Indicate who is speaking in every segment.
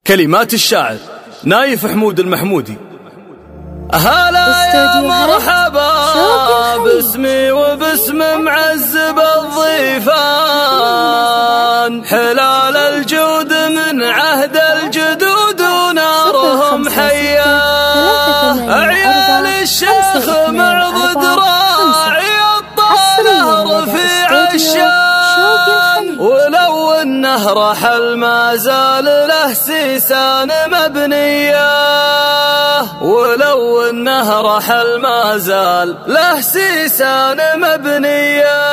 Speaker 1: كلمات الشاعر نايف حمود المحمودي. هلا يا مرحبا باسمي وباسم معزب الضيفان، حلال الجود من عهد الجدود ونارهم حياه، عيال الشيخ معضد راعي الطاله رفيع الشان، ولو انه رحل ما زال له سيسان مبنيه، ولو انه رحل ما زال له سيسان مبنيه.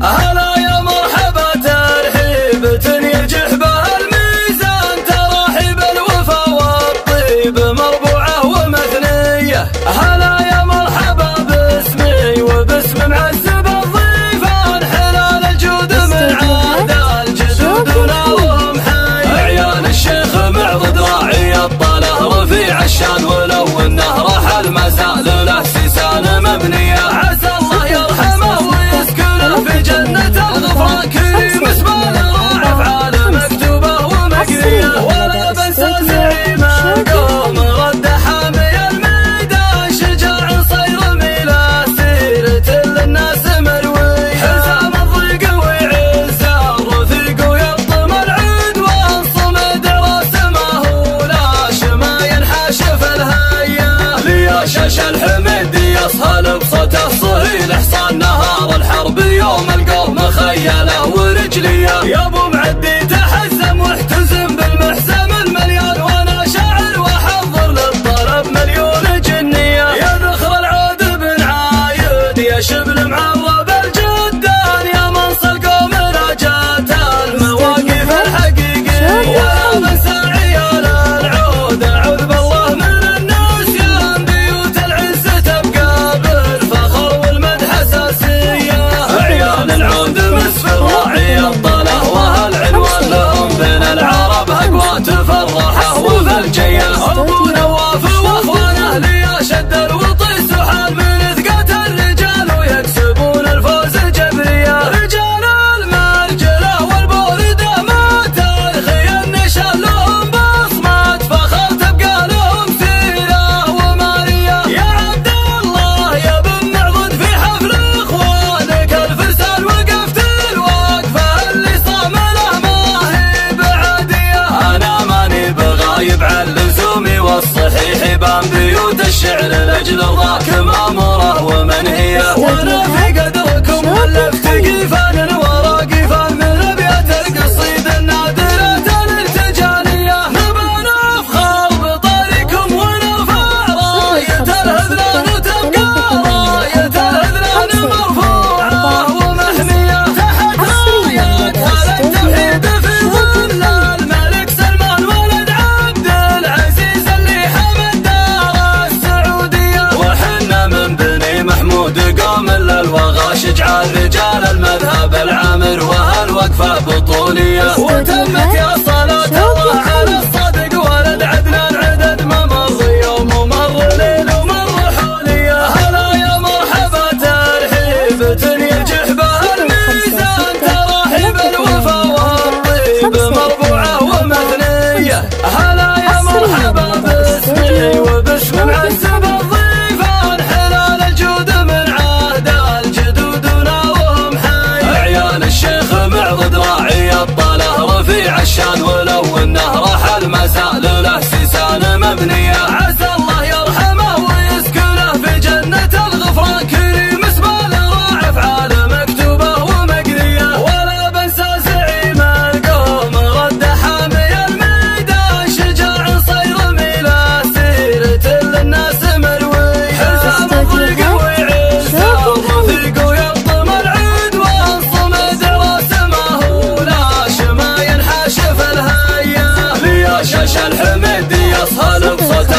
Speaker 1: هلا يا مرحبا ترحيب يرجح به الميزان، تراحيب الوفا والطيب مربوعه ومثنيه. هلا يا مرحبا باسمي وباسم معزب الضيفان، حلال الجود من عاد الجدود ونارهم حي، عيال الشيخ معضد راعي الطاله رفيع الشان، ولو انه رحل ما زال له سيسان مبنيه. عسى الله يرحمه ويسكنه في جنة الغفران، كريم اسمه راعي افعال مكتوبه ومقريه، ولا بنسى زعيم القوم رد حامي الميدان، شجاع صير ميله سيرة للناس مروي، حزام الضيق ويعز الرفيق ويلطم العدوان، صمد راس ما هو لاش ما ينحاشف الهيا، ليشش الحميد يصهل بصوته صهيل حصان، نهار الحرب يوم القوم خيله ورجليه، يا ابو معدي تحزم واحتزم بالمحزم المليان، وانا شاعر واحضر للطرب مليون جنيه، يا ذخر العود بن عايد يا شبل معرب الجدان، يا منص القوم راجات المواقف الحقيقيه، ولا بنسى عيال العود اعوذ بالله من النسيان، بيوت العز تبقى بالفخر والمدح اساسيه، عيال العود مسفر راعي الطله وهالعنوان لهم بين العرب اقوى تفرحه وفالجيه، ابو نواف واخوانه لي شد الوطيس وحال من ثقات الرجال، ويكسبون الفوز جبريه، رجال المرجله والبورده ما تاريخي النشان، لهم بصمات فخر تبقى لهم سيره وماريه، يا عبد الله يا بن معضد في حفل اخوانك الفرسان، وقفت الوقفه اللي صامله ما هي بعاديه، انا ماني بغايب عن لزومي والصحيح بان بيوت الشعر لاجل رضاك ماموره ومنهيه، وانا في قدركم ولفت قيفان ورا قيفان من ابيات القصيد النادره الارتجاليه، نبى نفخر بطريقكم ونرفع رايه الهذلان، وتبقى رايه الهذلان مرفوعه ومحميه، تحت رايه التوحيد في ظل الملك سلمان ولد عبد العزيز اللي حمد دار السعوديه، وحنا من بني محمود قوم للوغى شجع رجال المذهب العامر وهالوقفه بطوليه، وتمت يا صلاه الله على الصادق ولد عدنان، عدد ما مر يوم ومر ليل ومر حوليه. هلا يا مرحبا ترحيب يرجح به الميزان، تراحيب الوفا والطيب مربوعه ومثنيه. هلا يا مرحبا باسمي وباسم معزب الضيفان، حلال الجود من عهد الجدود ونارهم حي، عيال الشيخ معضد راعي الطاله رفيع الشان، ولو انه رحل ما زال له سيسان مبنيه. عسى الله يرحمه ويسكنه في جنة الغفران، كريم اسمه راعي افعال مكتوبه ومقريه، ولا بنسى زعيم القوم رد حامي الميدان، شجاع صير ميله سيرة للناس مروي، حزام الضيق ويعز الرفيق ويلطم العدوان، صمد راس ما هو لاش ما ينحاشف الهيا، ليشش الحميد يصهل بصوته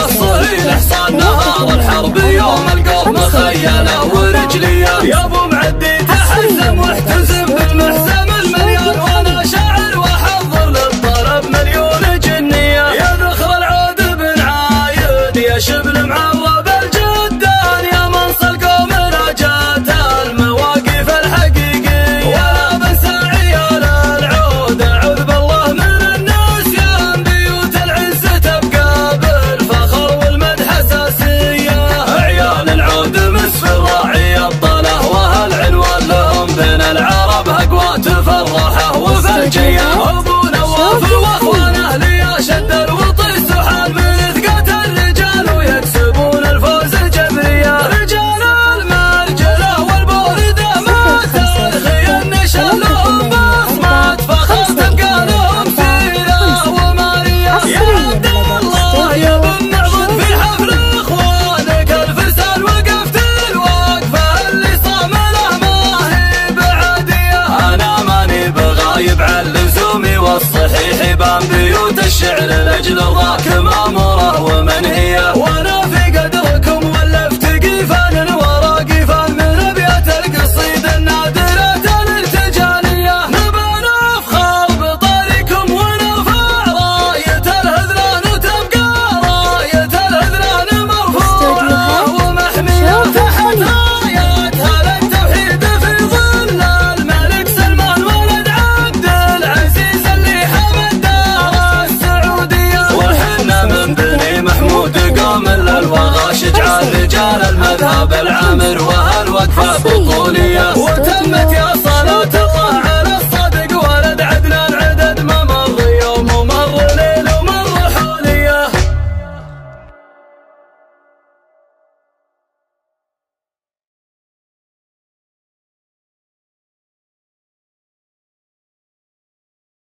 Speaker 1: لاجل رضاك ماموره ومنهيه. وانا في قدركم ولفت قيفان وراقفان من ابيات القصيد النادره الارتجاليه. نبى نفخر بطريقكم ونرفع رايه الهذلان وتبقى رايه الهذلان مرفوعه ومحميه تحت رايتها للتوحيد في ظل الملك سلمان ولد عبد العزيز اللي حمى الدار السعوديه. وحنا من بني محمود قوم للوغى شجعان رجال المذهب العامر وهالوقفه بطوليه. وتمت يا